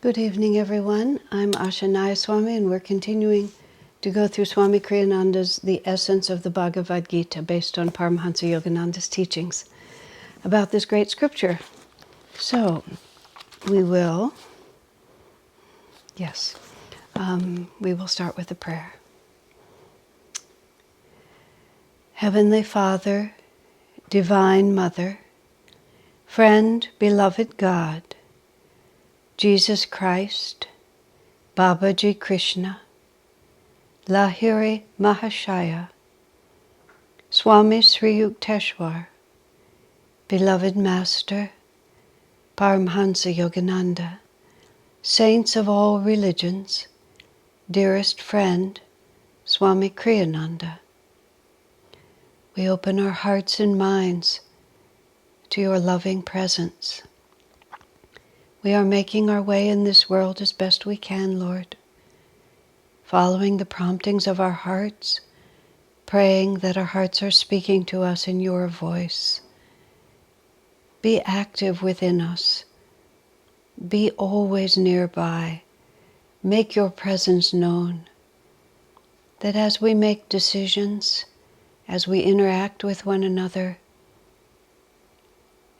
Good evening, everyone. I'm Asha Nayaswami, and we're continuing to go through Swami Kriyananda's The Essence of the Bhagavad Gita, based on Paramahansa Yogananda's teachings about this great scripture. So, we will start with a prayer. Heavenly Father, Divine Mother, Friend, Beloved God, Jesus Christ, Babaji Krishna, Lahiri Mahashaya, Swami Sri Yukteswar, Beloved Master, Paramhansa Yogananda, Saints of all religions, dearest friend, Swami Kriyananda, we open our hearts and minds to your loving presence. We are making our way in this world as best we can, Lord, following the promptings of our hearts, praying that our hearts are speaking to us in your voice. Be active within us. Be always nearby. Make your presence known. That as we make decisions, as we interact with one another,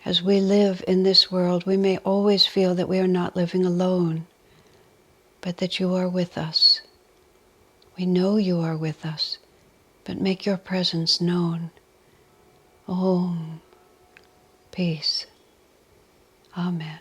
as we live in this world, we may always feel that we are not living alone, but that you are with us. We know you are with us, but make your presence known. Om. Peace. Amen.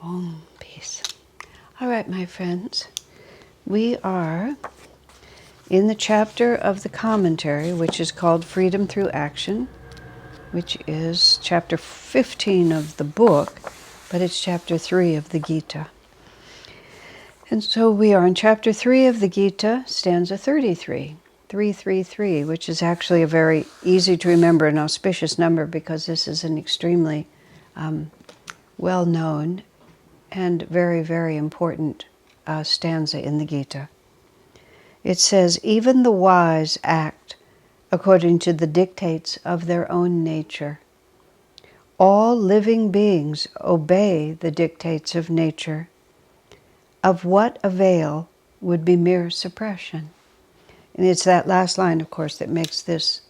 Om. Peace. All right, my friends. We are in the chapter of the commentary, which is called Freedom Through Action, which is chapter 15 of the book, but it's chapter 3 of the Gita. And so we are in chapter 3 of the Gita, stanza 33, 333, which is actually a very easy to remember and auspicious number because this is an extremely well-known and very, very important stanza in the Gita. It says, even the wise act according to the dictates of their own nature. All living beings obey the dictates of nature. Of what avail would be mere suppression? And it's that last line, of course, that makes this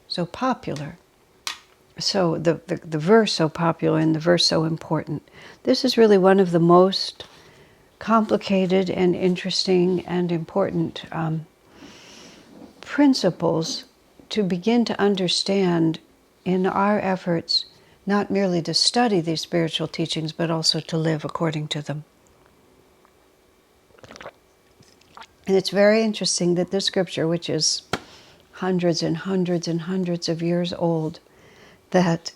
so popular. So the verse so popular and the verse so important. This is really one of the most complicated and interesting and important principles to begin to understand in our efforts, not merely to study these spiritual teachings, but also to live according to them. And it's very interesting that this scripture, which is hundreds and hundreds and hundreds of years old, that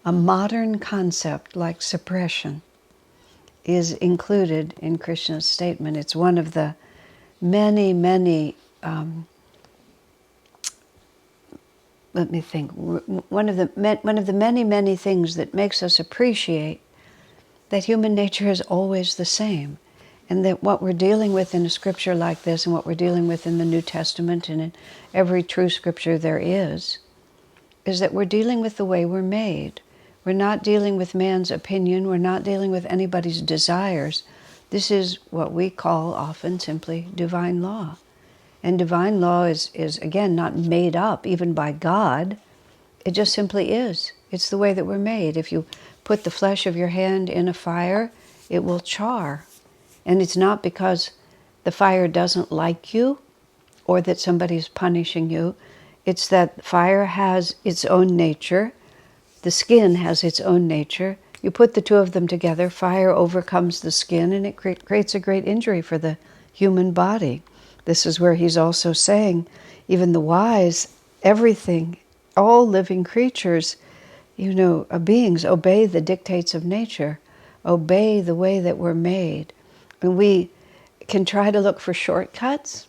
a modern concept like suppression is included in Krishna's statement. It's one of the many, many, one of the many, many things that makes us appreciate that human nature is always the same. And that what we're dealing with in a scripture like this, and what we're dealing with in the New Testament and in every true scripture there is that we're dealing with the way we're made. We're not dealing with man's opinion. We're not dealing with anybody's desires. This is what we call often simply divine law. And divine law is again, not made up even by God. It just simply is. It's the way that we're made. If you put the flesh of your hand in a fire, it will char. And it's not because the fire doesn't like you or that somebody's punishing you. It's that fire has its own nature. The skin has its own nature. You put the two of them together, fire overcomes the skin, and it creates a great injury for the human body. This is where he's also saying, even the wise, everything, all living creatures, beings obey the dictates of nature, obey the way that we're made. And we can try to look for shortcuts.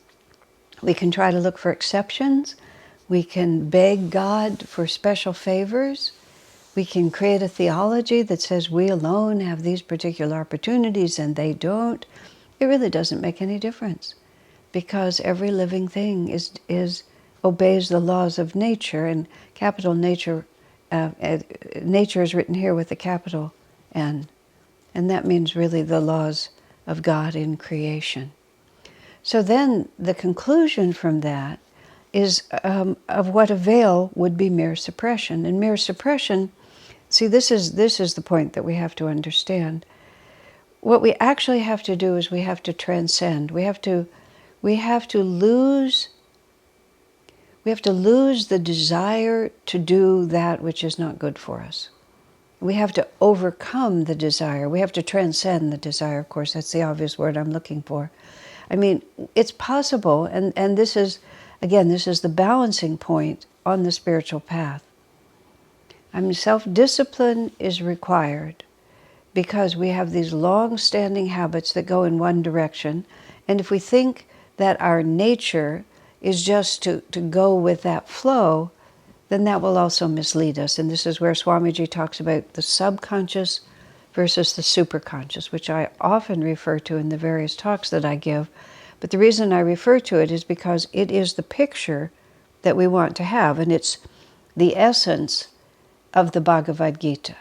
We can try to look for exceptions. We can beg God for special favors. We can create a theology that says we alone have these particular opportunities and they don't. It really doesn't make any difference, because every living thing obeys the laws of nature, and capital nature, nature is written here with a capital N, and that means really the laws of God in creation. So then the conclusion from that is of what avail would be mere suppression. And mere suppression, see, this is the point that we have to understand. What we actually have to do is we have to transcend. We have to lose the desire to do that which is not good for us. We have to overcome the desire. We have to transcend the desire, of course. That's the obvious word I'm looking for. I mean, it's possible, and this is, again, this is the balancing point on the spiritual path. I mean, self-discipline is required because we have these long-standing habits that go in one direction, and if we think that our nature is just to go with that flow, then that will also mislead us. And this is where Swamiji talks about the subconscious versus the superconscious, which I often refer to in the various talks that I give. But the reason I refer to it is because it is the picture that we want to have, and it's the essence of the Bhagavad Gita.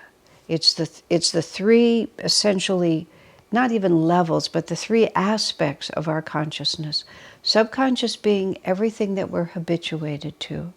It's the three, essentially, not even levels, but the three aspects of our consciousness. Subconscious being everything that we're habituated to.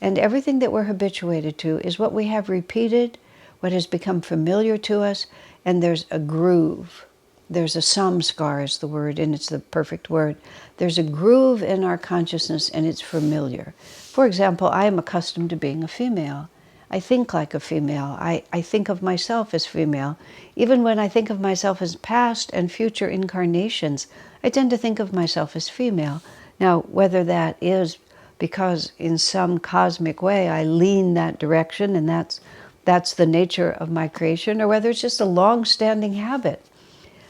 And everything that we're habituated to is what we have repeated, what has become familiar to us, and there's a groove. There's a samskar is the word, and it's the perfect word. There's a groove in our consciousness, and it's familiar. For example, I am accustomed to being a female. I think like a female. I think of myself as female. Even when I think of myself as past and future incarnations, I tend to think of myself as female. Now, whether that is because in some cosmic way I lean that direction and that's the nature of my creation, or whether it's just a long-standing habit.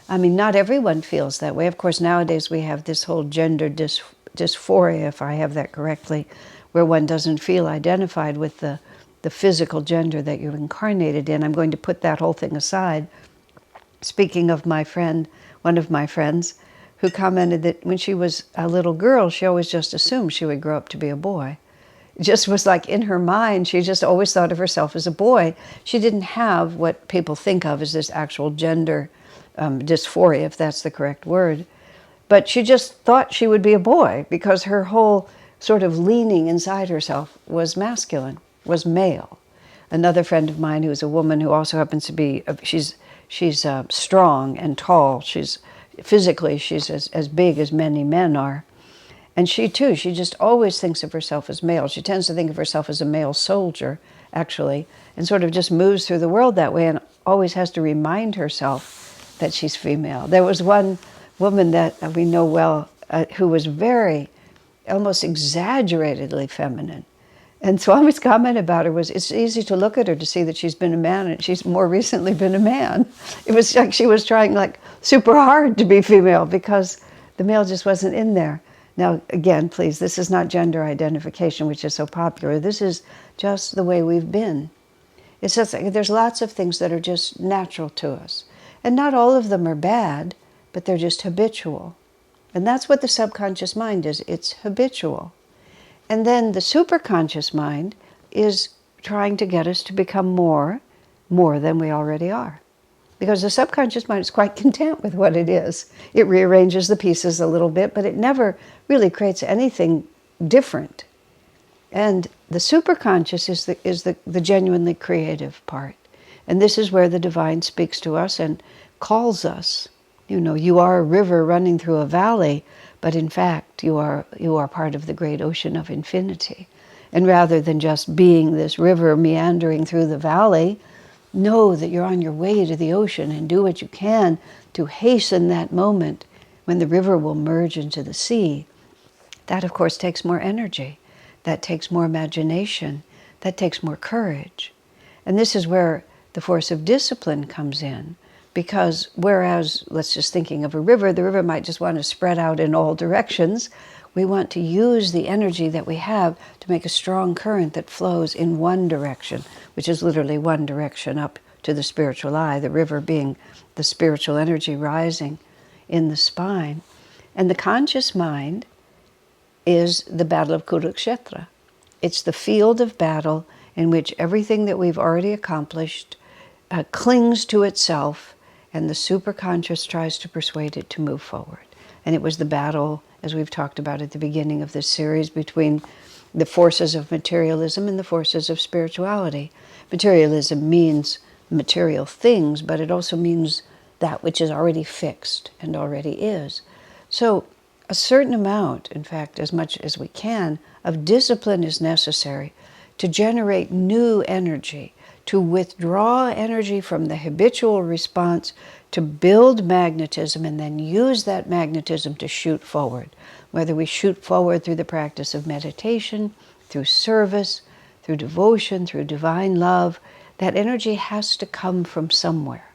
I mean, not everyone feels that way. Of course, nowadays we have this whole gender dysphoria, if I have that correctly, where one doesn't feel identified with the physical gender that you're incarnated in. I'm going to put that whole thing aside. Speaking of my friend, one of my friends, who commented that when she was a little girl, she always just assumed she would grow up to be a boy. It just was like in her mind, she just always thought of herself as a boy. She didn't have what people think of as this actual gender dysphoria, if that's the correct word. But she just thought she would be a boy because her whole sort of leaning inside herself was masculine, was male. Another friend of mine who's a woman who also happens to be, she's strong and tall. Physically, she's as big as many men are. And she too, she just always thinks of herself as male. She tends to think of herself as a male soldier, actually, and sort of just moves through the world that way and always has to remind herself that she's female. There was one woman that we know well who was very, almost exaggeratedly feminine. And Swami's comment about her was, it's easy to look at her to see that she's been a man, and she's more recently been a man. It was like she was trying like super hard to be female because the male just wasn't in there. Now, again, please, this is not gender identification, which is so popular. This is just the way we've been. It's just like there's lots of things that are just natural to us. And not all of them are bad, but they're just habitual. And that's what the subconscious mind is. It's habitual. And then the superconscious mind is trying to get us to become more than we already are. Because the subconscious mind is quite content with what it is. It rearranges the pieces a little bit, but it never really creates anything different. And the superconscious is the genuinely creative part. And this is where the divine speaks to us and calls us. You know, you are a river running through a valley, but in fact, you are part of the great ocean of infinity. And rather than just being this river meandering through the valley, know that you're on your way to the ocean and do what you can to hasten that moment when the river will merge into the sea. That, of course, takes more energy. That takes more imagination. That takes more courage. And this is where the force of discipline comes in. Because whereas, let's just thinking of a river, the river might just want to spread out in all directions, We want to use the energy that we have to make a strong current that flows in one direction, which is literally one direction up to the spiritual eye, the river being the spiritual energy rising in the spine. And the conscious mind is the battle of Kurukshetra. It's the field of battle in which everything that we've already accomplished clings to itself, and the superconscious tries to persuade it to move forward. And it was the battle, as we've talked about at the beginning of this series, between the forces of materialism and the forces of spirituality. Materialism means material things, but it also means that which is already fixed and already is. So a certain amount, in fact, as much as we can, of discipline is necessary to generate new energy, to withdraw energy from the habitual response, to build magnetism, and then use that magnetism to shoot forward. Whether we shoot forward through the practice of meditation, through service, through devotion, through divine love, that energy has to come from somewhere,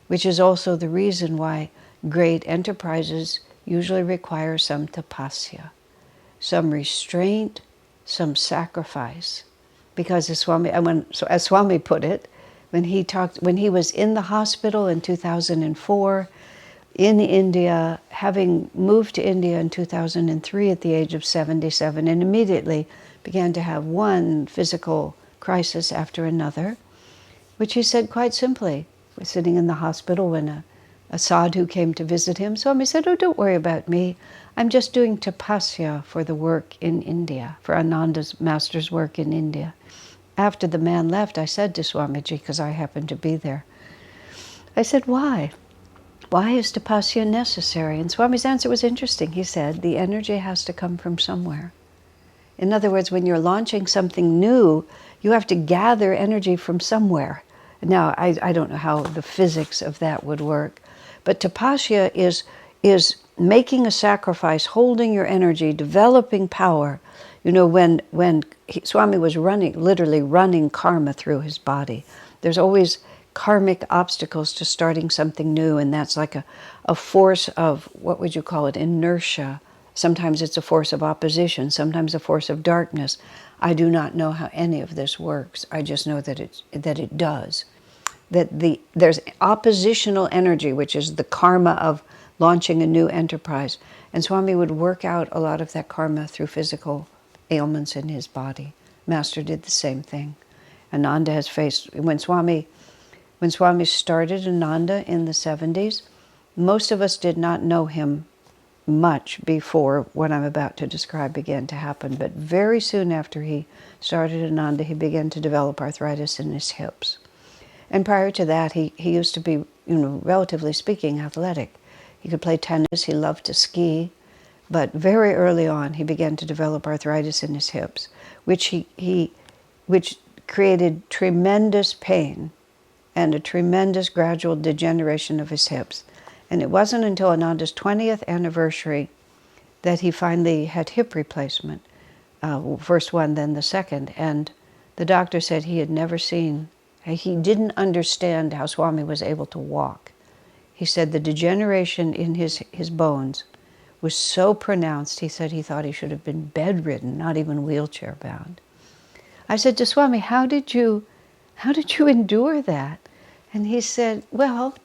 which is also the reason why great enterprises usually require some tapasya, some restraint, some sacrifice. Because as Swami put it, when he was in the hospital in 2004, in India, having moved to India in 2003 at the age of 77, and immediately began to have one physical crisis after another, which he said quite simply. We're sitting in the hospital when a sadhu came to visit him. Swami said, "Oh, don't worry about me. I'm just doing tapasya for the work in India, for Ananda's master's work in India." After the man left, I said to Swamiji, because I happened to be there, I said, "Why? Why is tapasya necessary?" And Swami's answer was interesting. He said, the energy has to come from somewhere. In other words, when you're launching something new, you have to gather energy from somewhere. Now, I don't know how the physics of that would work, but tapasya is making a sacrifice, holding your energy, developing power. You know, when Swami was literally running karma through his body, there's always karmic obstacles to starting something new, and that's like a force of, what would you call it, inertia. Sometimes it's a force of opposition, sometimes a force of darkness. I do not know how any of this works. I just know that it does. That there's oppositional energy, which is the karma of launching a new enterprise. And Swami would work out a lot of that karma through physical ailments in his body. Master did the same thing. Ananda has faced, when Swami started Ananda in the 70s, most of us did not know him much before what I'm about to describe began to happen. But very soon after he started Ananda, he began to develop arthritis in his hips. And prior to that, he used to be, relatively speaking, athletic. He could play tennis, he loved to ski, but very early on he began to develop arthritis in his hips, which created tremendous pain and a tremendous gradual degeneration of his hips. And it wasn't until Ananda's 20th anniversary that he finally had hip replacement, first one, then the second. And the doctor said he had never seen, he didn't understand how Swami was able to walk. He said the degeneration in his bones was so pronounced, he said he thought he should have been bedridden, not even wheelchair bound. I said to Swami, how did you endure that? And he said, well,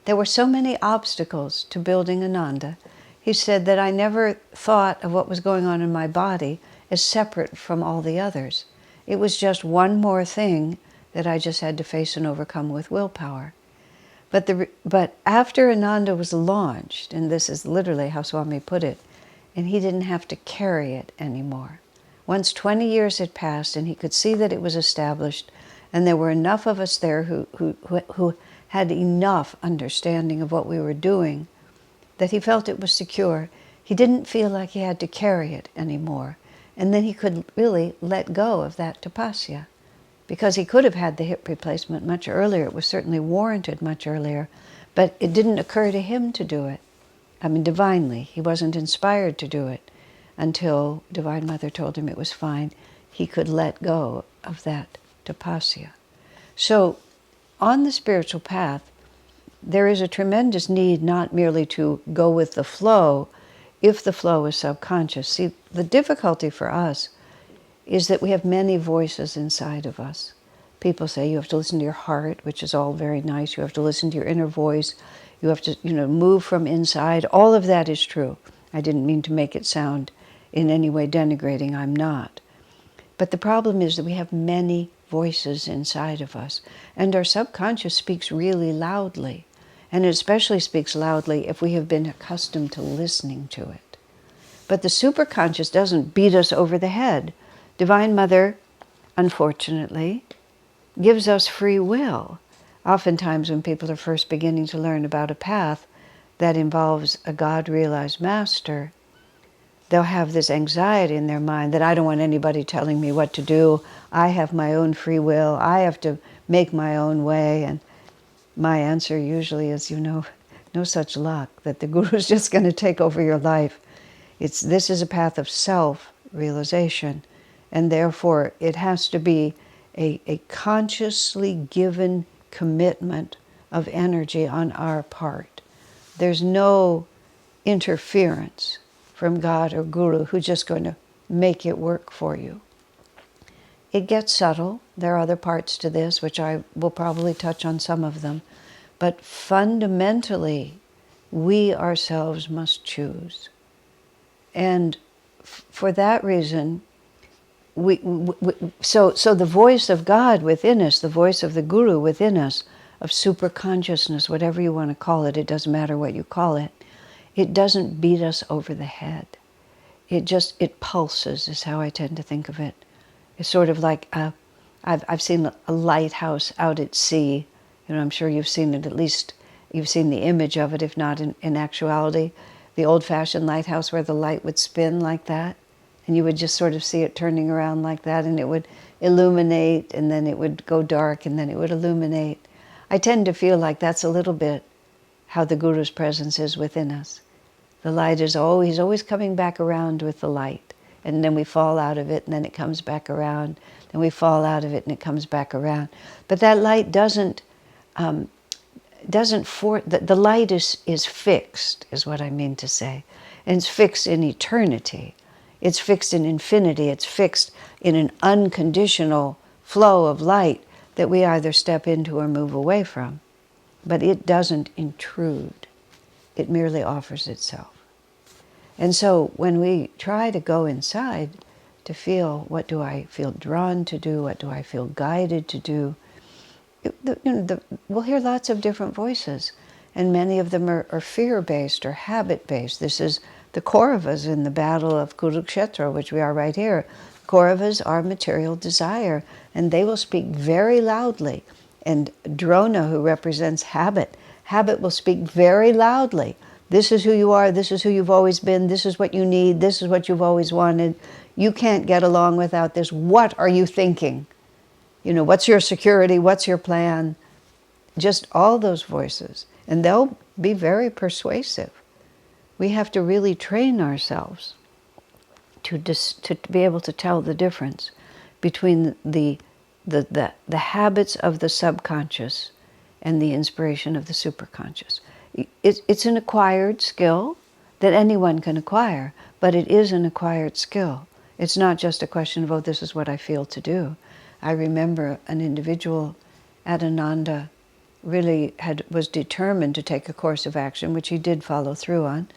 there were so many obstacles to building Ananda. He said that I never thought of what was going on in my body as separate from all the others. It was just one more thing that I just had to face and overcome with willpower. But after Ananda was launched, and this is literally how Swami put it, and he didn't have to carry it anymore. Once 20 years had passed and he could see that it was established, and there were enough of us there who had enough understanding of what we were doing, that he felt it was secure. He didn't feel like he had to carry it anymore. And then he could really let go of that tapasya. Because he could have had the hip replacement much earlier. It was certainly warranted much earlier. But it didn't occur to him to do it. I mean, divinely. He wasn't inspired to do it until Divine Mother told him it was fine. He could let go of that tapasya. So, on the spiritual path, there is a tremendous need not merely to go with the flow if the flow is subconscious. See, the difficulty for us is that we have many voices inside of us. People say you have to listen to your heart, which is all very nice. You have to listen to your inner voice. You have to, move from inside. All of that is true. I didn't mean to make it sound in any way denigrating. I'm not. But the problem is that we have many voices inside of us. And our subconscious speaks really loudly. And it especially speaks loudly if we have been accustomed to listening to it. But the superconscious doesn't beat us over the head. Divine Mother, unfortunately, gives us free will. Oftentimes when people are first beginning to learn about a path that involves a God-realized master, they'll have this anxiety in their mind that I don't want anybody telling me what to do. I have my own free will. I have to make my own way. And my answer usually is, no such luck, that the Guru is just going to take over your life. This is a path of self-realization. And therefore, it has to be a consciously given commitment of energy on our part. There's no interference from God or Guru who's just going to make it work for you. It gets subtle. There are other parts to this, which I will probably touch on some of them. But fundamentally, we ourselves must choose. And for that reason, so the voice of God within us, the voice of the Guru within us, of super consciousness, whatever you want to call it, it doesn't matter what you call it, it doesn't beat us over the head. It pulses, is how I tend to think of it. It's sort of like, I've seen a lighthouse out at sea. I'm sure you've seen it, at least you've seen the image of it, if not in actuality. The old-fashioned lighthouse where the light would spin like that. And you would just sort of see it turning around like that, and it would illuminate, and then it would go dark, and then it would illuminate. I tend to feel like that's a little bit how the Guru's presence is within us. The light is always coming back around with the light. And then we fall out of it, and then it comes back around. Then we fall out of it, and it comes back around. But that light the light is fixed, is what I mean to say. And it's fixed in eternity. It's fixed in infinity. It's fixed in an unconditional flow of light that we either step into or move away from. But it doesn't intrude. It merely offers itself. And so when we try to go inside to feel, what do I feel drawn to do? What do I feel guided to do? We'll hear lots of different voices. And many of them are fear-based or habit-based. This is the Kauravas in the battle of Kurukshetra, which we are right here. Kauravas are material desire, and they will speak very loudly. And Drona, who represents habit will speak very loudly. This is who you are, this is who you've always been, this is what you need, this is what you've always wanted. You can't get along without this. What are you thinking? What's your security? What's your plan? Just all those voices. And they'll be very persuasive. We have to really train ourselves to be able to tell the difference between the habits of the subconscious and the inspiration of the superconscious. It's an acquired skill that anyone can acquire, but it is an acquired skill. It's not just a question of, this is what I feel to do. I remember an individual at Ananda really was determined to take a course of action, which he did follow through on,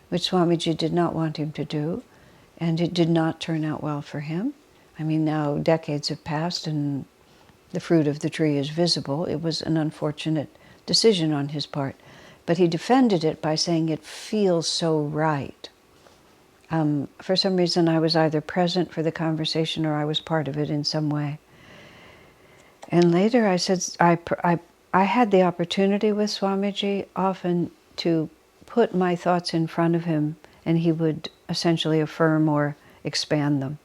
which Swamiji did not want him to do, and it did not turn out well for him. Now decades have passed and the fruit of the tree is visible. It was an unfortunate decision on his part. But he defended it by saying it feels so right. For some reason, I was either present for the conversation or I was part of it in some way. And later I said, I had the opportunity with Swamiji often to put my thoughts in front of him, and he would essentially affirm or expand them.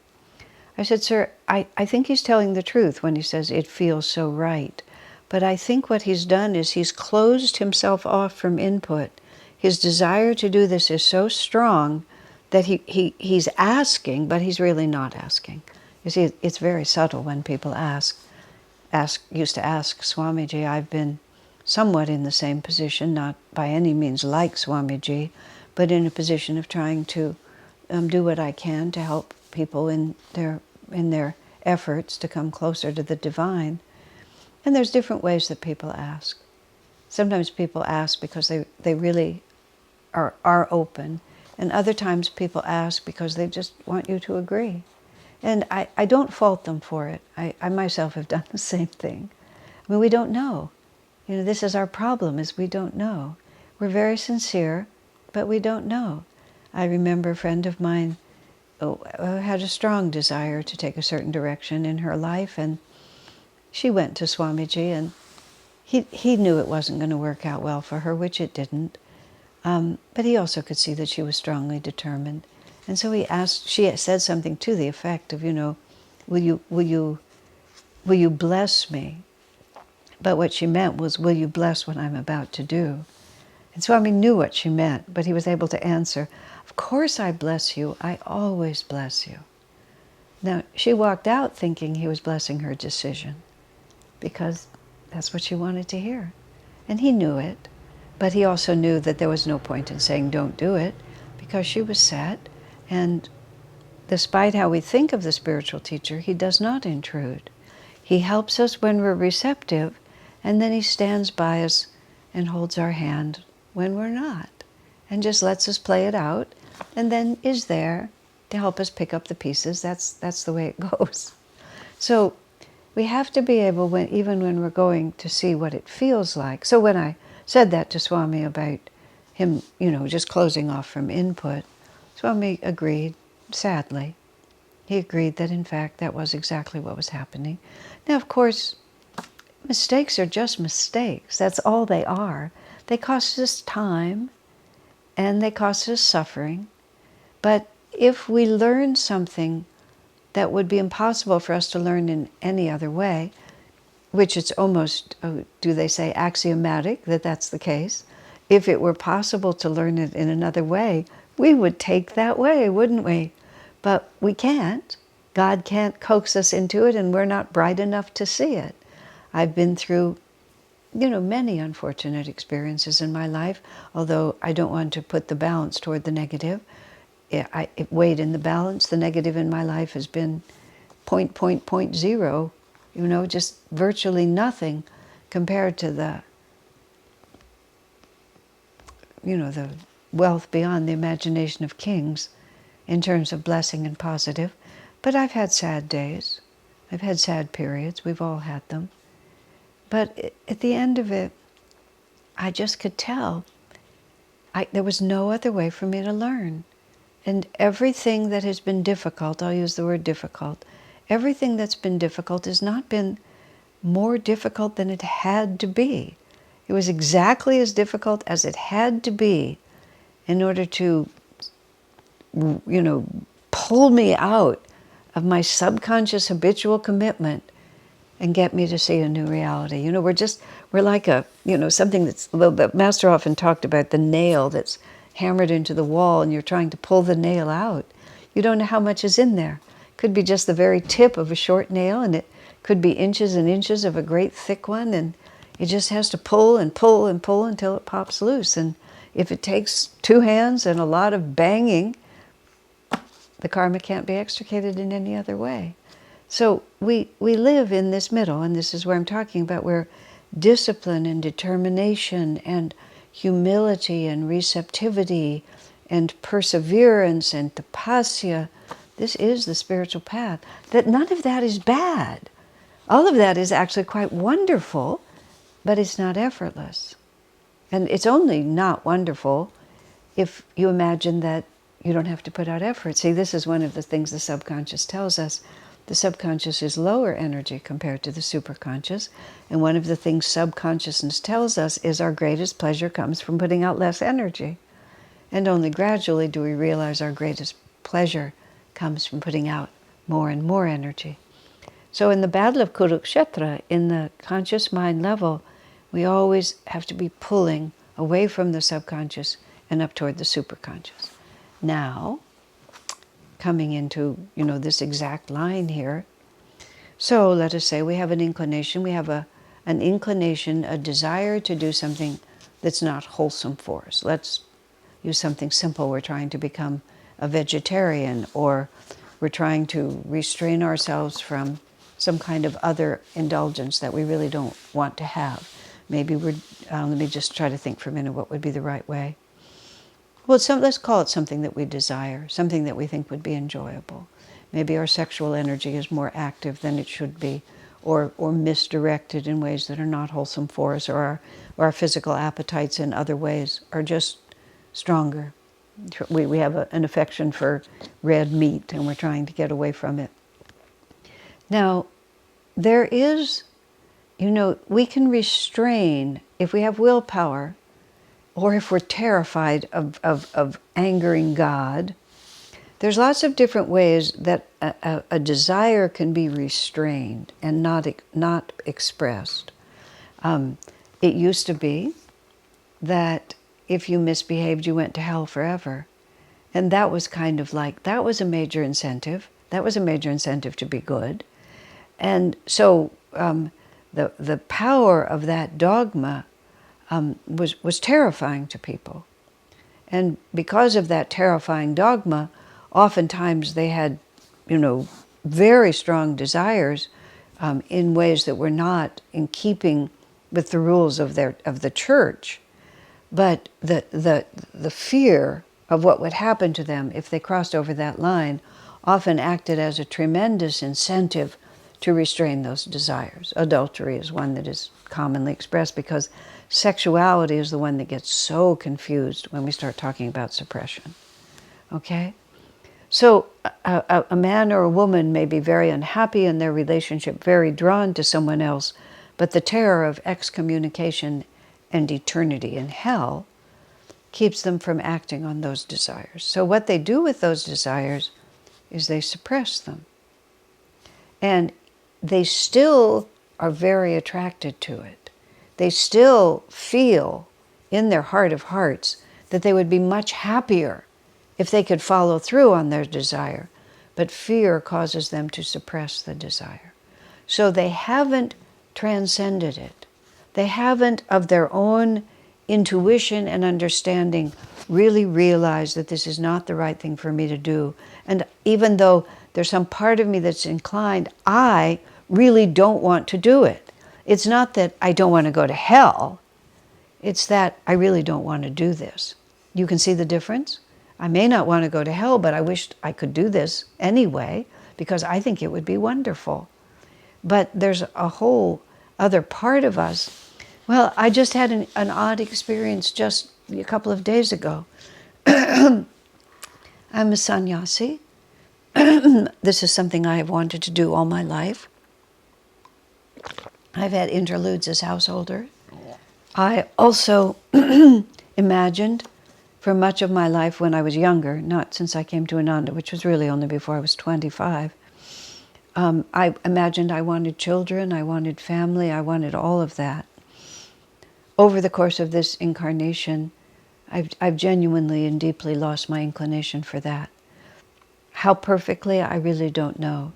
I said, sir, I think he's telling the truth when he says it feels so right. But I think what he's done is he's closed himself off from input. His desire to do this is so strong that he's asking, but he's really not asking. You see, it's very subtle when people used to ask Swamiji. I've been somewhat in the same position, not by any means like Swamiji, but in a position of trying to do what I can to help people in their efforts to come closer to the divine. And there's different ways that people ask. Sometimes people ask because they really are open, and other times people ask because they just want you to agree. And I don't fault them for it. I myself have done the same thing. I mean, we don't know. This is our problem, is we don't know. We're very sincere, but we don't know. I remember a friend of mine had a strong desire to take a certain direction in her life, and she went to Swamiji, and he knew it wasn't going to work out well for her, which it didn't. But he also could see that she was strongly determined. And so she said something to the effect of, will you bless me? But what she meant was, will you bless what I'm about to do? And Swami knew what she meant, but he was able to answer, of course I bless you, I always bless you. Now, she walked out thinking he was blessing her decision, because that's what she wanted to hear. And he knew it, but he also knew that there was no point in saying don't do it, because she was set, and despite how we think of the spiritual teacher, he does not intrude. He helps us when we're receptive, and then he stands by us and holds our hand when we're not, and just lets us play it out, and then is there to help us pick up the pieces. That's the way it goes. So we have to be able, even when we're going to see what it feels like. So when I said that to Swami about him, just closing off from input, Swami agreed, sadly. He agreed that, in fact, that was exactly what was happening. Now, of course, mistakes are just mistakes. That's all they are. They cost us time, and they cost us suffering. But if we learn something that would be impossible for us to learn in any other way, which it's almost, do they say, axiomatic that that's the case, if it were possible to learn it in another way, we would take that way, wouldn't we? But we can't. God can't coax us into it, and we're not bright enough to see it. I've been through, many unfortunate experiences in my life, although I don't want to put the balance toward the negative. It weighed in the balance. The negative in my life has been 0.0, just virtually nothing compared to the wealth beyond the imagination of kings in terms of blessing and positive. But I've had sad days. I've had sad periods. We've all had them. But at the end of it, I just could tell there was no other way for me to learn. And everything that has been difficult, I'll use the word difficult, everything that's been difficult has not been more difficult than it had to be. It was exactly as difficult as it had to be in order to, pull me out of my subconscious habitual commitment and get me to see a new reality. We're like something that's, the Master often talked about the nail that's hammered into the wall, and you're trying to pull the nail out. You don't know how much is in there. It could be just the very tip of a short nail, and it could be inches and inches of a great thick one, and it just has to pull and pull and pull until it pops loose. And if it takes two hands and a lot of banging, the karma can't be extricated in any other way. So we live in this middle, and this is where I'm talking about, where discipline and determination and humility and receptivity and perseverance and tapasya, this is the spiritual path. That none of that is bad. All of that is actually quite wonderful, but it's not effortless. And it's only not wonderful if you imagine that you don't have to put out effort. See, this is one of the things the subconscious tells us. The subconscious is lower energy compared to the superconscious. And one of the things subconsciousness tells us is our greatest pleasure comes from putting out less energy. And only gradually do we realize our greatest pleasure comes from putting out more and more energy. So in the battle of Kurukshetra, in the conscious mind level, we always have to be pulling away from the subconscious and up toward the superconscious. Now, coming into, this exact line here. So let us say we have an inclination, a desire to do something that's not wholesome for us. Let's use something simple. We're trying to become a vegetarian, or we're trying to restrain ourselves from some kind of other indulgence that we really don't want to have. Maybe let me just try to think for a minute what would be the right way. Well, let's call it something that we desire, something that we think would be enjoyable. Maybe our sexual energy is more active than it should be, or misdirected in ways that are not wholesome for us, or our physical appetites in other ways are just stronger. We have an affection for red meat, and we're trying to get away from it. Now, there is, we can restrain, if we have willpower, or if we're terrified of angering God. There's lots of different ways that a desire can be restrained and not expressed. It used to be that if you misbehaved, you went to hell forever. And that was kind of like, that was a major incentive. That was a major incentive to be good. And so the power of that dogma was terrifying to people. And because of that terrifying dogma, oftentimes they had, very strong desires in ways that were not in keeping with the rules of the church. But the fear of what would happen to them if they crossed over that line often acted as a tremendous incentive to restrain those desires. Adultery is one that is commonly expressed, because sexuality is the one that gets so confused when we start talking about suppression. Okay? So a man or a woman may be very unhappy in their relationship, very drawn to someone else, but the terror of excommunication and eternity in hell keeps them from acting on those desires. So what they do with those desires is they suppress them. And they still are very attracted to it. They still feel in their heart of hearts that they would be much happier if they could follow through on their desire. But fear causes them to suppress the desire. So they haven't transcended it. They haven't, of their own intuition and understanding, really realized that this is not the right thing for me to do. And even though there's some part of me that's inclined, I really don't want to do it. It's not that I don't want to go to hell. It's that I really don't want to do this. You can see the difference? I may not want to go to hell, but I wished I could do this anyway, because I think it would be wonderful. But there's a whole other part of us. Well, I just had an odd experience just a couple of days ago. I'm a sannyasi. This is something I have wanted to do all my life. I've had interludes as householder. I also imagined for much of my life when I was younger, not since I came to Ananda, which was really only before I was 25, I imagined I wanted children, I wanted family, I wanted all of that. Over the course of this incarnation, I've genuinely and deeply lost my inclination for that. How perfectly, I really don't know.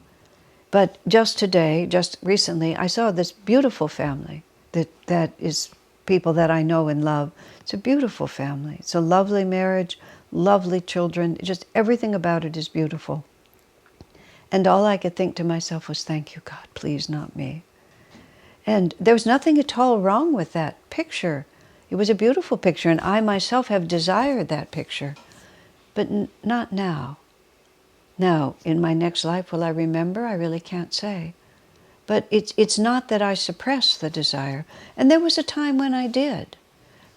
But just today, just recently, I saw this beautiful family that is people that I know and love. It's a beautiful family. It's a lovely marriage, lovely children. Just everything about it is beautiful. And all I could think to myself was, thank you, God, please not me. And there was nothing at all wrong with that picture. It was a beautiful picture, and I myself have desired that picture. But not now. Now, in my next life, will I remember? I really can't say. But it's not that I suppress the desire. And there was a time when I did.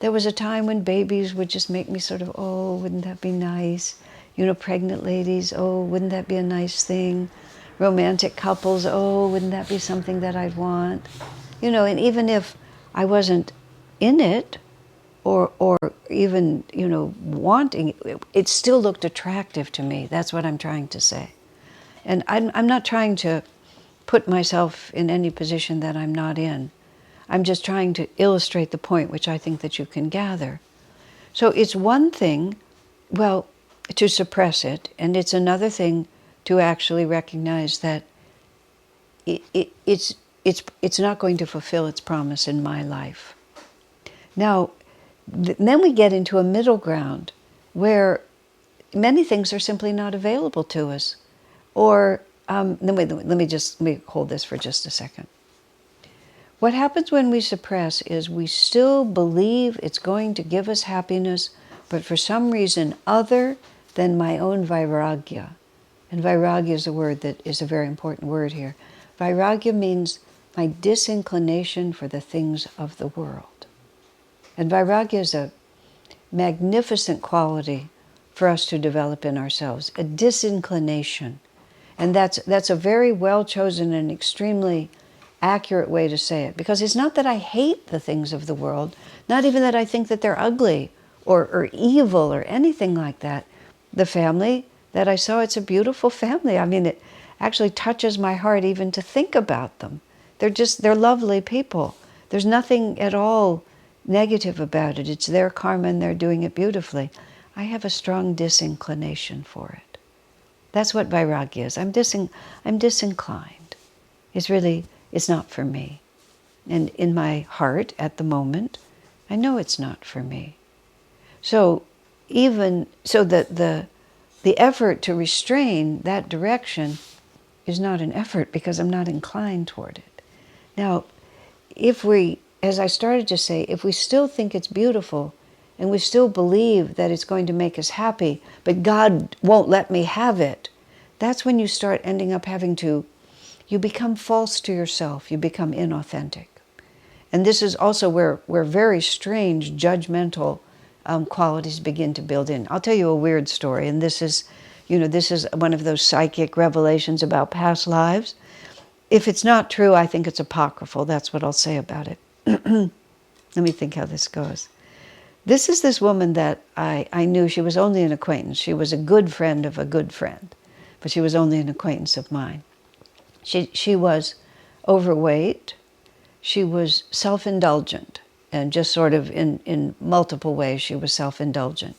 There was a time when babies would just make me sort of, oh, wouldn't that be nice? Pregnant ladies, oh, wouldn't that be a nice thing? Romantic couples, oh, wouldn't that be something that I'd want? And even if I wasn't in it, or even, wanting, it still looked attractive to me. That's what I'm trying to say. And I'm not trying to put myself in any position that I'm not in. I'm just trying to illustrate the point which I think that you can gather. So it's one thing, well, to suppress it, and it's another thing to actually recognize that it's not going to fulfill its promise in my life. Now, then we get into a middle ground, where many things are simply not available to us. Or, let me hold this for just a second. What happens when we suppress is we still believe it's going to give us happiness, but for some reason other than my own vairagya. And vairagya is a word that is a very important word here. Vairagya means my disinclination for the things of the world. And vairagya is a magnificent quality for us to develop in ourselves, a disinclination. And that's a very well chosen and extremely accurate way to say it. Because it's not that I hate the things of the world, not even that I think that they're ugly or evil or anything like that. The family that I saw, it's a beautiful family. I mean, it actually touches my heart even to think about them. They're lovely people. There's nothing at all negative about it. It's their karma and they're doing it beautifully. I have a strong disinclination for it. That's what vairagya is. I'm disinclined. It's not for me. And in my heart at the moment, I know it's not for me. So the effort to restrain that direction is not an effort because I'm not inclined toward it. Now, if we, as I started to say, if we still think it's beautiful and we still believe that it's going to make us happy, but God won't let me have it, that's when you start ending up you become false to yourself, you become inauthentic. And this is also where very strange judgmental qualities begin to build in. I'll tell you a weird story, and this is one of those psychic revelations about past lives. If it's not true, I think it's apocryphal. That's what I'll say about it. Let me think how this goes. This is this woman that I knew. She was only an acquaintance. She was a good friend of a good friend, but she was only an acquaintance of mine. She was overweight. She was self-indulgent, and just sort of in multiple ways she was self-indulgent.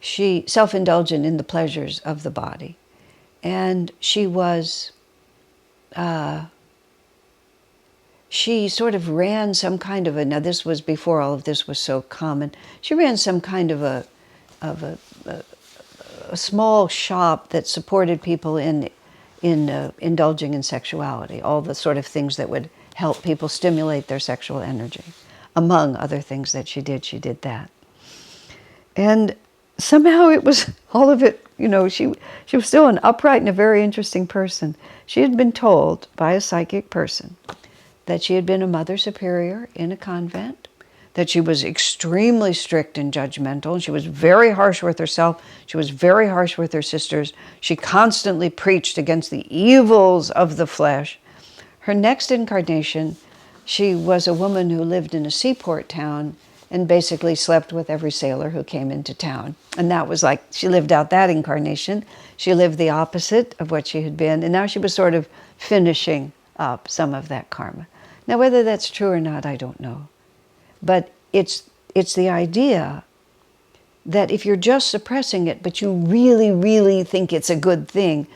She self-indulgent in the pleasures of the body. And she sort of ran some kind of now this was before all of this was so common, she ran some kind of a small shop that supported people in indulging in sexuality, all the sort of things that would help people stimulate their sexual energy. Among other things that she did that. And somehow it was all of it, she was still an upright and a very interesting person. She had been told by a psychic person that she had been a mother superior in a convent, that she was extremely strict and judgmental, and she was very harsh with herself, she was very harsh with her sisters. She constantly preached against the evils of the flesh. Her next incarnation, she was a woman who lived in a seaport town and basically slept with every sailor who came into town. And that was like, she lived out that incarnation. She lived the opposite of what she had been, and now she was sort of finishing up some of that karma. Now, whether that's true or not, I don't know. But it's the idea that if you're just suppressing it, but you really, really think it's a good thing,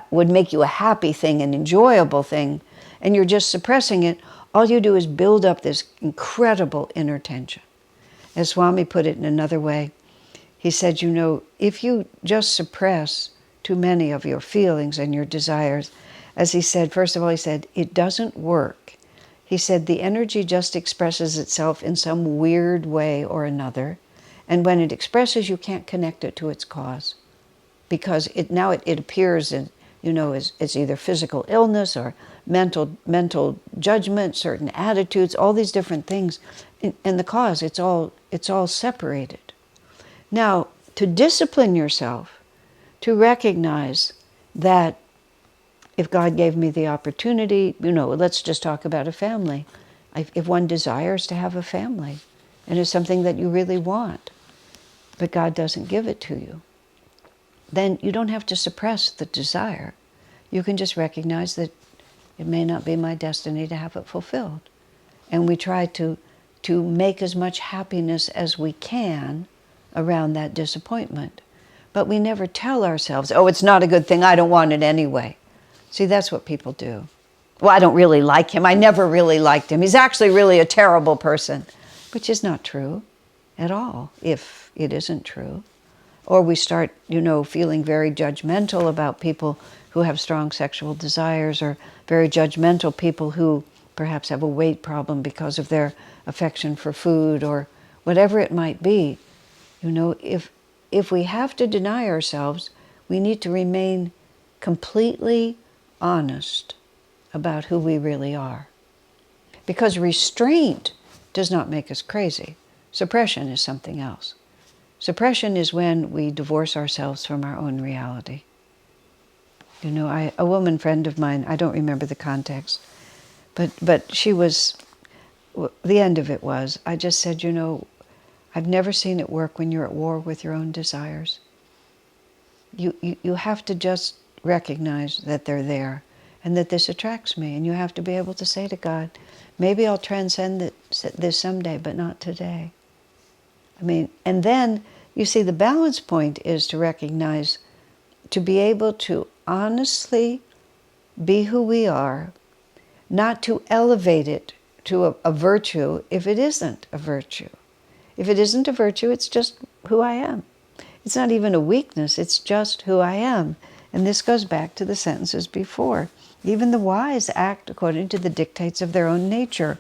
would make you a happy thing, an enjoyable thing, and you're just suppressing it, all you do is build up this incredible inner tension. As Swami put it in another way, he said, if you just suppress too many of your feelings and your desires, as he said, first of all, he said, it doesn't work. He said, the energy just expresses itself in some weird way or another, and when it expresses, you can't connect it to its cause, because it appears in, as either physical illness or mental judgment, certain attitudes, all these different things, and the cause, it's all separated. Now, to discipline yourself, to recognize that if God gave me the opportunity, let's just talk about a family. If one desires to have a family, and it's something that you really want, but God doesn't give it to you, then you don't have to suppress the desire. You can just recognize that it may not be my destiny to have it fulfilled. And we try to make as much happiness as we can around that disappointment. But we never tell ourselves, oh, it's not a good thing, I don't want it anyway. See, that's what people do. Well, I don't really like him. I never really liked him. He's actually really a terrible person, which is not true. at all if it isn't true. Or we start, feeling very judgmental about people who have strong sexual desires, or very judgmental people who perhaps have a weight problem because of their affection for food, or whatever it might be. If we have to deny ourselves, we need to remain completely honest about who we really are. Because restraint does not make us crazy. Suppression is something else. Suppression is when we divorce ourselves from our own reality. A woman friend of mine, I don't remember the context, but she was, the end of it was, I just said, I've never seen it work when you're at war with your own desires. You have to just recognize that they're there and that this attracts me. And you have to be able to say to God, maybe I'll transcend this someday, but not today. And then, you see, the balance point is to recognize, to be able to honestly be who we are, not to elevate it to a virtue if it isn't a virtue. If it isn't a virtue, it's just who I am. It's not even a weakness, it's just who I am. And this goes back to the sentences before. Even the wise act according to the dictates of their own nature.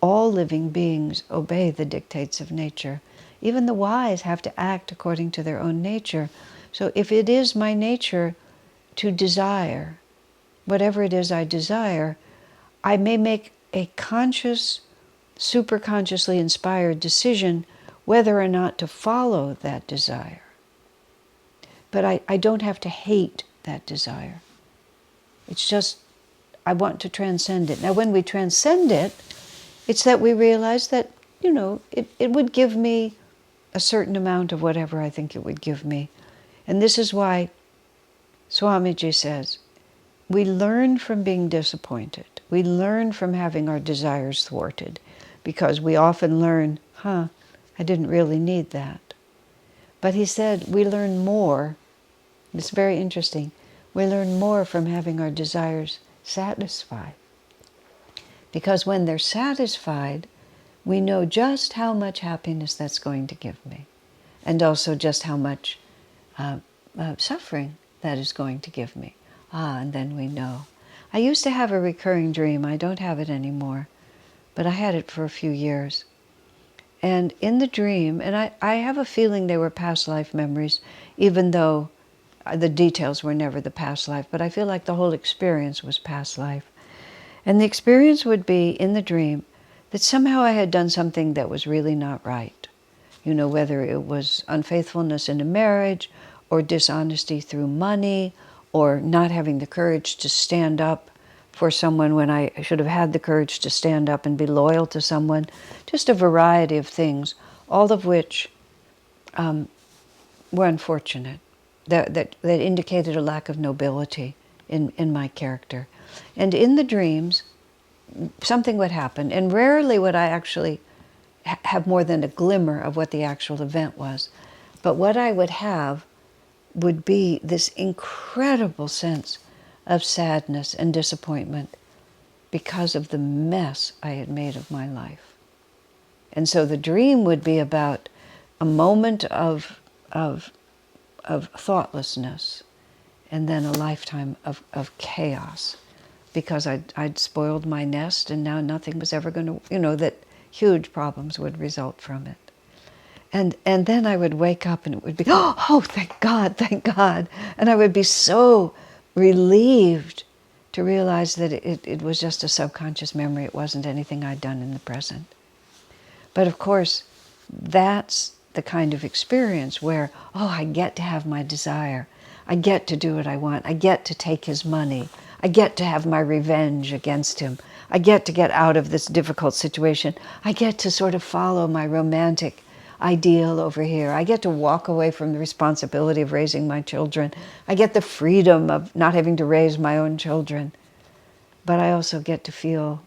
All living beings obey the dictates of nature. Even the wise have to act according to their own nature. So if it is my nature to desire, whatever it is I desire, I may make a conscious, superconsciously inspired decision whether or not to follow that desire. But I don't have to hate that desire. It's just, I want to transcend it. Now when we transcend it, it's that we realize that, it would give me a certain amount of whatever I think it would give me. And this is why Swamiji says, we learn from being disappointed. We learn from having our desires thwarted, because we often learn, I didn't really need that. But he said, we learn more. It's very interesting. We learn more from having our desires satisfied. Because when they're satisfied, we know just how much happiness that's going to give me, and also just how much suffering that is going to give me. And then we know. I used to have a recurring dream. I don't have it anymore, but I had it for a few years. And in the dream, and I have a feeling they were past life memories, even though the details were never the past life, but I feel like the whole experience was past life. And the experience would be, in the dream, that somehow I had done something that was really not right. Whether it was unfaithfulness in a marriage, or dishonesty through money, or not having the courage to stand up for someone when I should have had the courage to stand up and be loyal to someone. Just a variety of things, all of which were unfortunate, that indicated a lack of nobility in my character. And in the dreams, something would happen, and rarely would I actually have more than a glimmer of what the actual event was. But what I would have would be this incredible sense of sadness and disappointment because of the mess I had made of my life. And so the dream would be about a moment of thoughtlessness, and then a lifetime of chaos, because I'd spoiled my nest, and now nothing was ever going to, that huge problems would result from it. And then I would wake up and it would be, oh, thank God, thank God. And I would be so relieved to realize that it was just a subconscious memory. It wasn't anything I'd done in the present. But of course, that's the kind of experience where, I get to have my desire. I get to do what I want. I get to take his money. I get to have my revenge against him. I get to get out of this difficult situation. I get to sort of follow my romantic ideal over here. I get to walk away from the responsibility of raising my children. I get the freedom of not having to raise my own children. But I also get to feel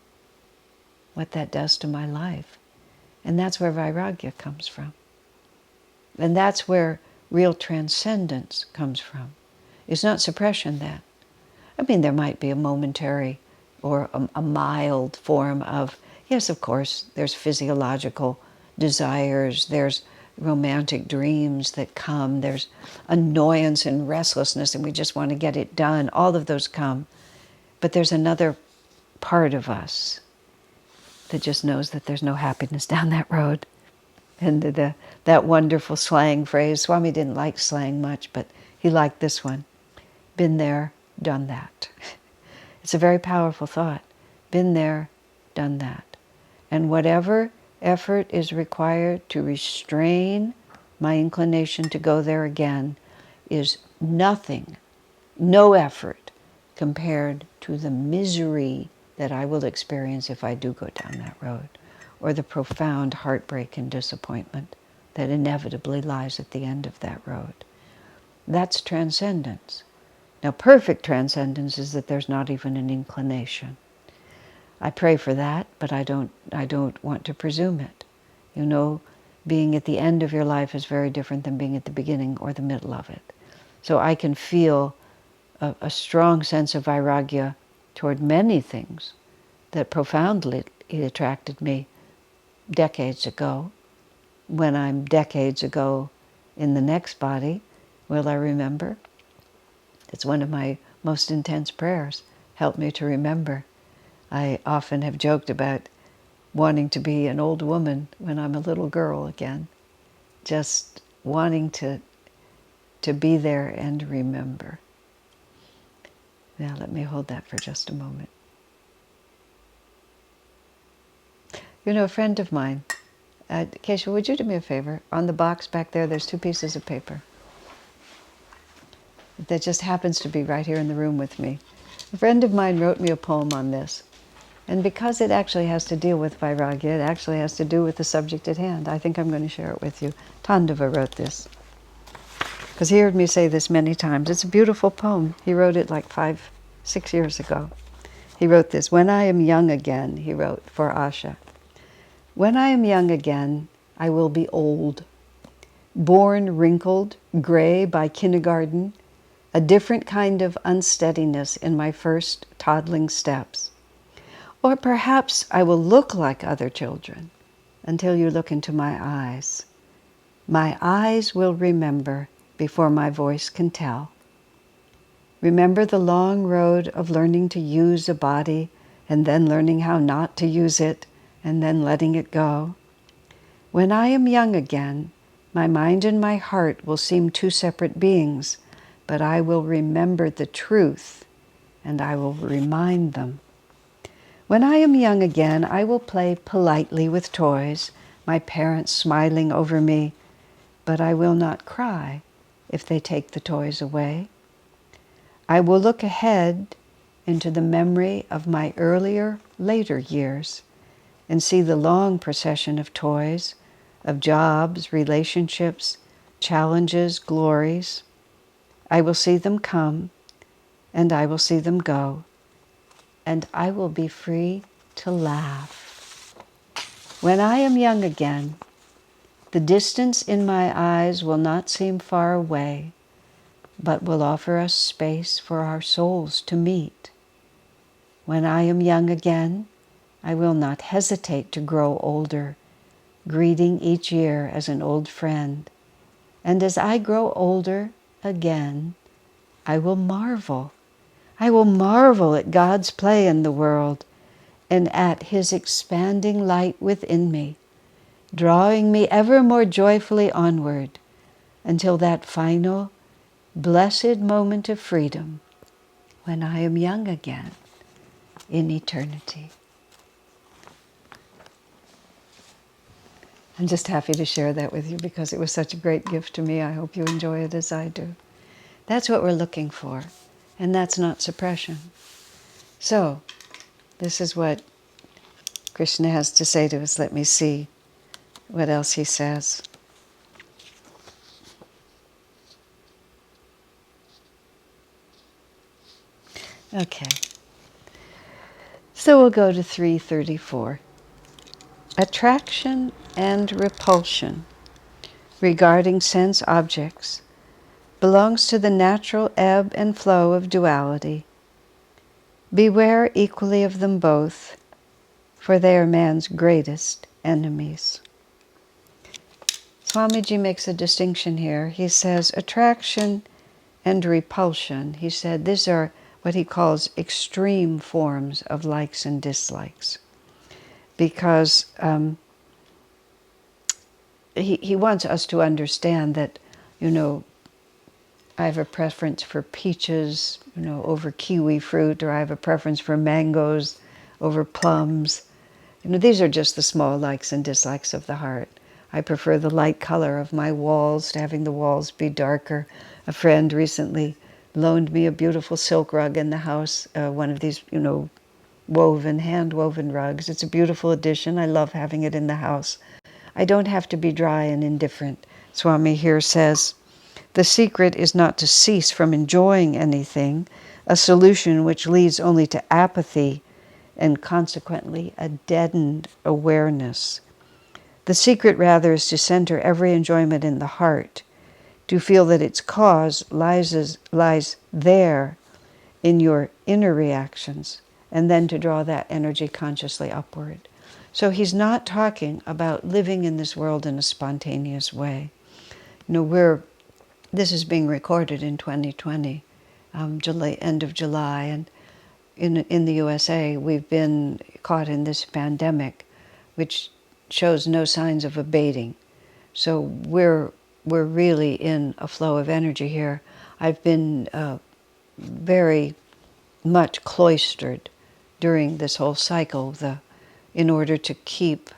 what that does to my life. And that's where vairagya comes from. And that's where real transcendence comes from. It's not suppression then. There might be a momentary or a mild form of, yes, of course, there's physiological desires, there's romantic dreams that come. There's annoyance and restlessness, and we just want to get it done. All of those come. But there's another part of us that just knows that there's no happiness down that road. And that wonderful slang phrase, Swami didn't like slang much, but he liked this one. Been there, done that. It's a very powerful thought. Been there, done that. And whatever effort is required to restrain my inclination to go there again is nothing, no effort, compared to the misery that I will experience if I do go down that road, or the profound heartbreak and disappointment that inevitably lies at the end of that road. That's transcendence. Now, perfect transcendence is that there's not even an inclination. I pray for that, but I don't want to presume it. You know, being at the end of your life is very different than being at the beginning or the middle of it. So I can feel a strong sense of vairagya toward many things that profoundly attracted me decades ago. When I'm decades ago in the next body, will I remember? It's one of my most intense prayers. Help me to remember. I often have joked about wanting to be an old woman when I'm a little girl again. Just wanting to be there and remember. Now let me hold that for just a moment. You know, a friend of mine, Kesha, would you do me a favor? On the box back there, there's 2 pieces of paper. That just happens to be right here in the room with me. A friend of mine wrote me a poem on this. And because it actually has to deal with vairagya, it actually has to do with the subject at hand, I think I'm going to share it with you. Tandava wrote this. Because he heard me say this many times. It's a beautiful poem. He wrote it like 5, 6 years ago. He wrote this, "When I am young again," he wrote for Asha. "When I am young again, I will be old, born wrinkled, gray by kindergarten, a different kind of unsteadiness in my first toddling steps. Or perhaps I will look like other children until you look into my eyes. My eyes will remember before my voice can tell. Remember the long road of learning to use a body and then learning how not to use it and then letting it go. When I am young again, my mind and my heart will seem 2 separate beings, but I will remember the truth and I will remind them. When I am young again, I will play politely with toys, my parents smiling over me, but I will not cry if they take the toys away. I will look ahead into the memory of my earlier, later years and see the long procession of toys, of jobs, relationships, challenges, glories. I will see them come and I will see them go, and I will be free to laugh. When I am young again, the distance in my eyes will not seem far away, but will offer us space for our souls to meet. When I am young again, I will not hesitate to grow older, greeting each year as an old friend. And as I grow older again, I will marvel. I will marvel at God's play in the world and at His expanding light within me, drawing me ever more joyfully onward until that final, blessed moment of freedom when I am young again in eternity. I'm just happy to share that with you because it was such a great gift to me. I hope you enjoy it as I do. That's what we're looking for, and that's not suppression. So, this is what Krishna has to say to us. Let me see what else he says. Okay. So we'll go to 334. Attraction and repulsion regarding sense objects belongs to the natural ebb and flow of duality. Beware equally of them both, for they are man's greatest enemies. Swamiji makes a distinction here. He says attraction and repulsion. He said these are what he calls extreme forms of likes and dislikes. Because he wants us to understand that, I have a preference for peaches, over kiwi fruit, or I have a preference for mangoes over plums. These are just the small likes and dislikes of the heart. I prefer the light color of my walls to having the walls be darker. A friend recently loaned me a beautiful silk rug in the house, one of these, hand-woven rugs. It's a beautiful addition. I love having it in the house. I don't have to be dry and indifferent. Swami here says, the secret is not to cease from enjoying anything, a solution which leads only to apathy and consequently a deadened awareness. The secret rather is to center every enjoyment in the heart, to feel that its cause lies there in your inner reactions, and then to draw that energy consciously upward. So he's not talking about living in this world in a spontaneous way. This is being recorded in 2020, end of July, and in the USA, we've been caught in this pandemic, which shows no signs of abating. So we're really in a flow of energy here. I've been very much cloistered during this whole cycle. In order to keep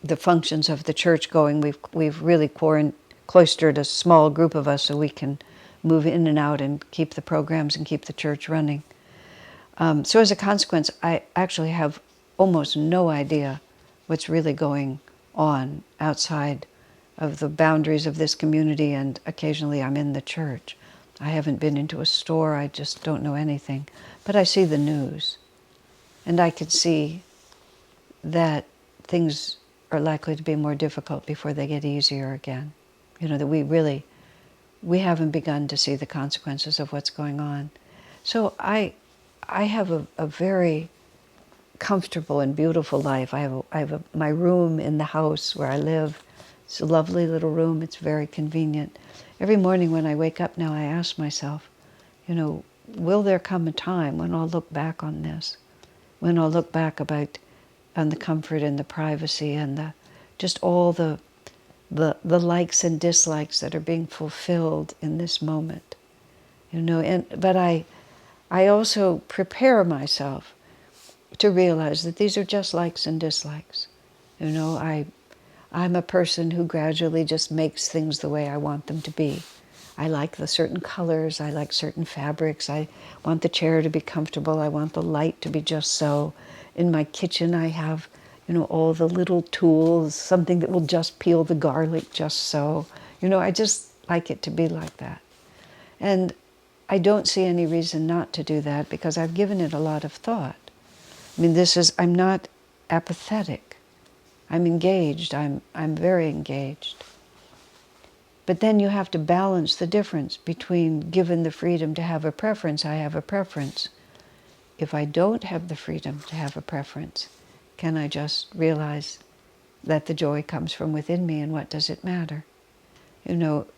the functions of the church going, we've really cloistered a small group of us so we can move in and out and keep the programs and keep the church running. So as a consequence, I actually have almost no idea what's really going on outside of the boundaries of this community, and occasionally I'm in the church. I haven't been into a store, I just don't know anything. But I see the news, and I can see that things are likely to be more difficult before they get easier again. That we haven't begun to see the consequences of what's going on. So I have a very comfortable and beautiful life. I have my room in the house where I live. It's a lovely little room. It's very convenient. Every morning when I wake up now, I ask myself, will there come a time when I'll look back on this? When I'll look back on the comfort and the privacy and just all the likes and dislikes that are being fulfilled in this moment. But I also prepare myself to realize that these are just likes and dislikes. I'm a person who gradually just makes things the way I want them to be. I like the certain colors, I like certain fabrics, I want the chair to be comfortable, I want the light to be just so. In my kitchen I have, all the little tools, something that will just peel the garlic just so. I just like it to be like that. And I don't see any reason not to do that because I've given it a lot of thought. I'm not apathetic. I'm engaged. I'm very engaged. But then you have to balance the difference between, given the freedom to have a preference, I have a preference. If I don't have the freedom to have a preference, can I just realize that the joy comes from within me, and what does it matter?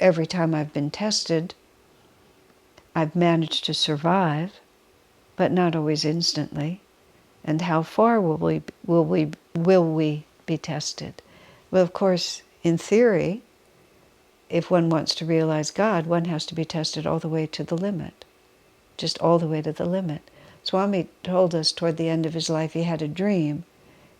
Every time I've been tested, I've managed to survive, but not always instantly. And how far will we be tested? Well, of course, in theory, if one wants to realize God, one has to be tested all the way to the limit, just all the way to the limit. Swami told us toward the end of his life he had a dream,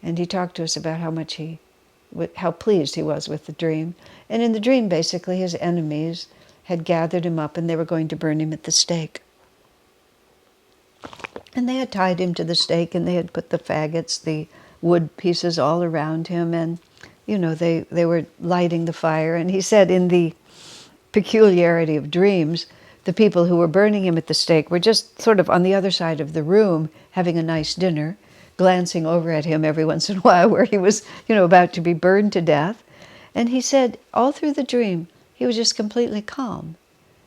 and he talked to us about how pleased he was with the dream. And in the dream, basically, his enemies had gathered him up and they were going to burn him at the stake. And they had tied him to the stake, and they had put the faggots, the wood pieces all around him, and they were lighting the fire. And he said, in the peculiarity of dreams, the people who were burning him at the stake were just sort of on the other side of the room having a nice dinner, glancing over at him every once in a while where he was, about to be burned to death. And he said, all through the dream, he was just completely calm.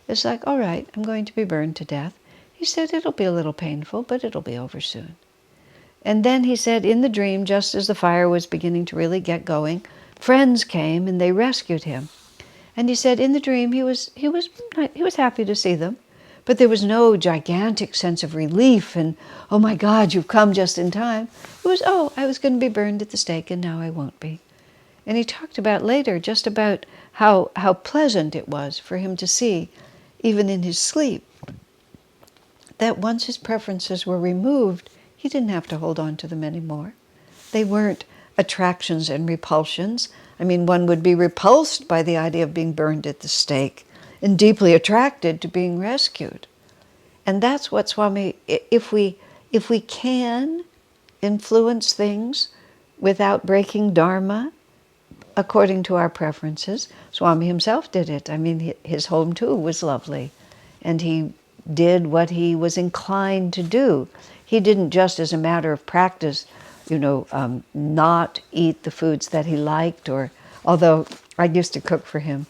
It's like, all right, I'm going to be burned to death. He said, it'll be a little painful, but it'll be over soon. And then he said, in the dream, just as the fire was beginning to really get going, friends came and they rescued him. And he said in the dream he was happy to see them, but there was no gigantic sense of relief and, oh my God, you've come just in time. It was, oh, I was going to be burned at the stake and now I won't be. And he talked about later just about how pleasant it was for him to see, even in his sleep, that once his preferences were removed, he didn't have to hold on to them anymore. They weren't attractions and repulsions. I mean, one would be repulsed by the idea of being burned at the stake and deeply attracted to being rescued. And that's what Swami, if we can influence things without breaking Dharma according to our preferences, Swami himself did it. I mean, his home too was lovely. And he did what he was inclined to do. He didn't just as a matter of practice, not eat the foods that he liked, or, although I used to cook for him,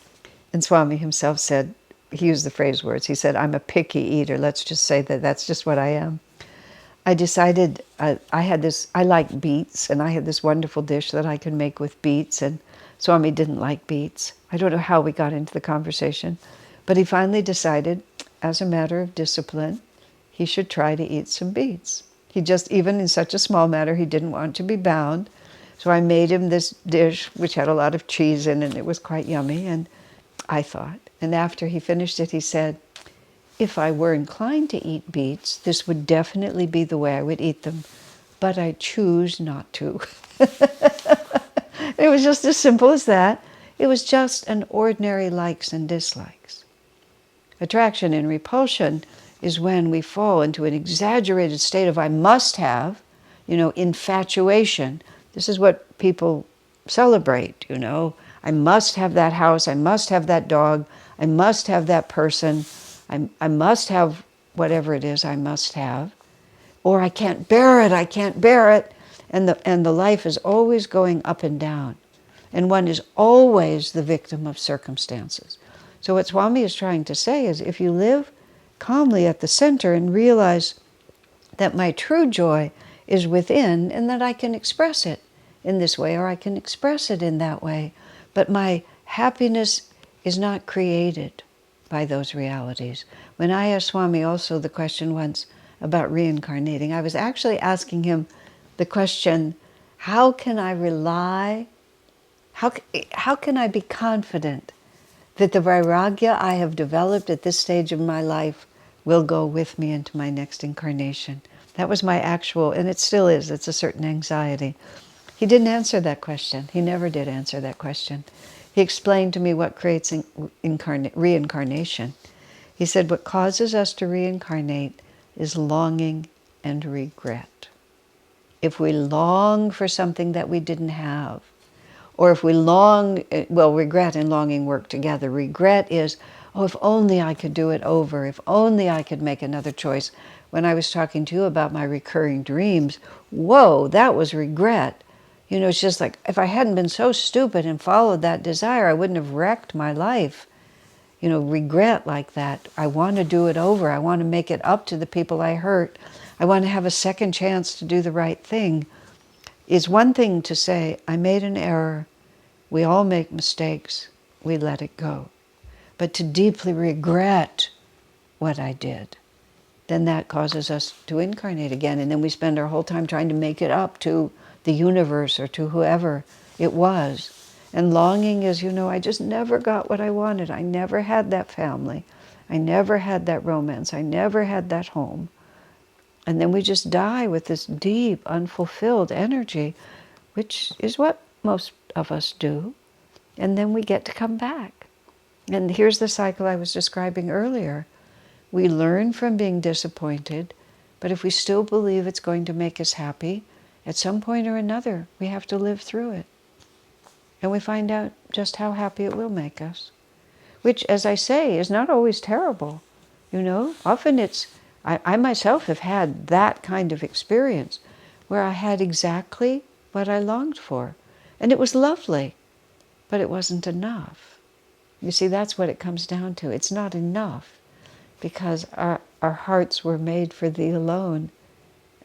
and Swami himself said, he used the phrase words, he said, I'm a picky eater. Let's just say that that's just what I am. I decided, I like beets, and I had this wonderful dish that I could make with beets, and Swami didn't like beets. I don't know how we got into the conversation, but he finally decided, as a matter of discipline, he should try to eat some beets. He just, even in such a small matter, he didn't want to be bound. So I made him this dish, which had a lot of cheese in it, and it was quite yummy, and I thought. And after he finished it, he said, if I were inclined to eat beets, this would definitely be the way I would eat them, but I choose not to. It was just as simple as that. It was just an ordinary likes and dislikes. Attraction and repulsion is when we fall into an exaggerated state of I must have, infatuation. This is what people celebrate, I must have that house, I must have that dog, I must have that person, I must have whatever it is I must have, or I can't bear it, and the life is always going up and down, and one is always the victim of circumstances. So what Swami is trying to say is, if you live calmly at the center and realize that my true joy is within, and that I can express it in this way, or I can express it in that way, but my happiness is not created by those realities. When I asked Swami also the question once about reincarnating, I was actually asking him the question, how can I rely, how can I be confident that the vairagya I have developed at this stage of my life will go with me into my next incarnation? That was my actual, and it still is, it's a certain anxiety. He didn't answer that question. He never did answer that question. He explained to me what creates reincarnation. He said what causes us to reincarnate is longing and regret. If we long for something that we didn't have, or if we long, regret and longing work together. Regret is, oh, if only I could do it over, if only I could make another choice. When I was talking to you about my recurring dreams, whoa, that was regret. It's just like, if I hadn't been so stupid and followed that desire, I wouldn't have wrecked my life. Regret like that. I want to do it over. I want to make it up to the people I hurt. I want to have a second chance to do the right thing. It's one thing to say, I made an error. We all make mistakes. We let it go. But to deeply regret what I did, then that causes us to incarnate again. And then we spend our whole time trying to make it up to the universe or to whoever it was. And longing is, I just never got what I wanted. I never had that family. I never had that romance. I never had that home. And then we just die with this deep, unfulfilled energy, which is what most of us do. And then we get to come back. And here's the cycle I was describing earlier. We learn from being disappointed, but if we still believe it's going to make us happy, at some point or another, we have to live through it. And we find out just how happy it will make us. Which, as I say, is not always terrible. Often it's, I myself have had that kind of experience where I had exactly what I longed for. And it was lovely, but it wasn't enough. You see, that's what it comes down to. It's not enough, because our hearts were made for Thee alone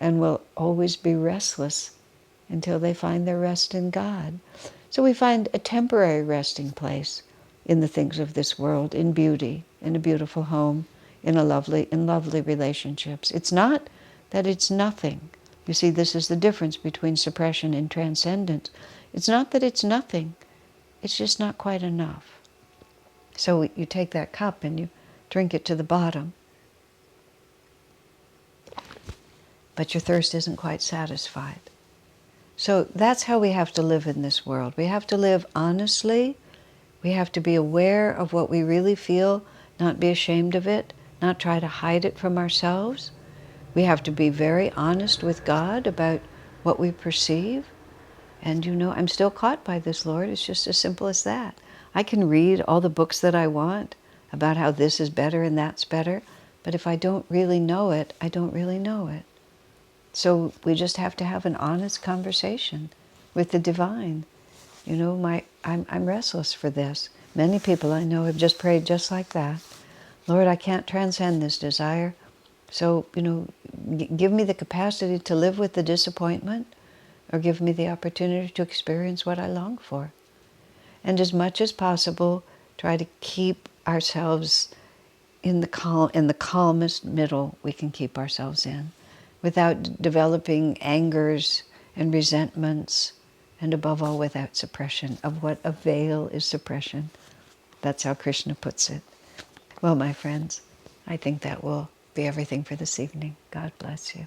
and will always be restless until they find their rest in God. So we find a temporary resting place in the things of this world, in beauty, in a beautiful home, in lovely relationships. It's not that it's nothing. You see, this is the difference between suppression and transcendence. It's not that it's nothing. It's just not quite enough. So you take that cup and you drink it to the bottom. But your thirst isn't quite satisfied. So that's how we have to live in this world. We have to live honestly. We have to be aware of what we really feel, not be ashamed of it, not try to hide it from ourselves. We have to be very honest with God about what we perceive. And I'm still caught by this, Lord. It's just as simple as that. I can read all the books that I want about how this is better and that's better, but if I don't really know it, I don't really know it. So we just have to have an honest conversation with the divine. I'm restless for this. Many people I know have just prayed just like that. Lord, I can't transcend this desire. So, give me the capacity to live with the disappointment, or give me the opportunity to experience what I long for. And as much as possible, try to keep ourselves in the calmest middle we can keep ourselves in, without developing angers and resentments, and above all, without suppression. Of what avail is suppression? That's how Krishna puts it. Well, my friends, I think that will be everything for this evening. God bless you.